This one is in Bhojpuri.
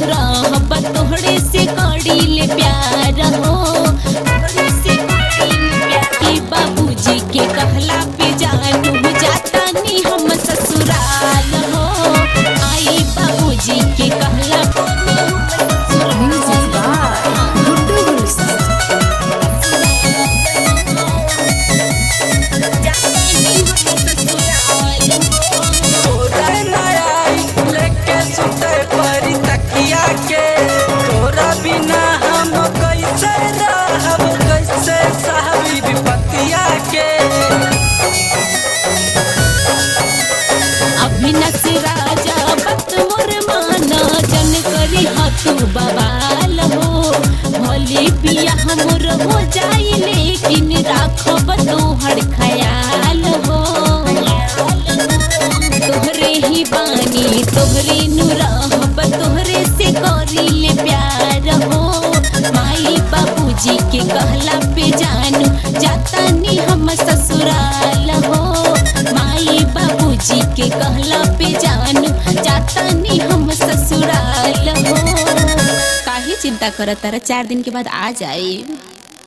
रहब तोहरे से करी ले प्यार हो, तोहरे से करी ले प्यार। कि बाबूजी के कहला पे जानू जाता नी हम ससुराल हो, आई बाबूजी के कहला पे तू बवाल हो, भले पिया हमर हो जाई लेकिन राखब तोहर ख्याल हो। तोहरे ही बानी तोहरे नु रहब तोहरे से करी ले प्यार हो, माई बाबूजी के कहला पे जानू जाता नी हम ससुराल हो, माई बाबूजी के कहला पे जानू जाता नी हम ससुराल हो। काहे चिंता करत तारा, 4 दिन के बाद आ जाए।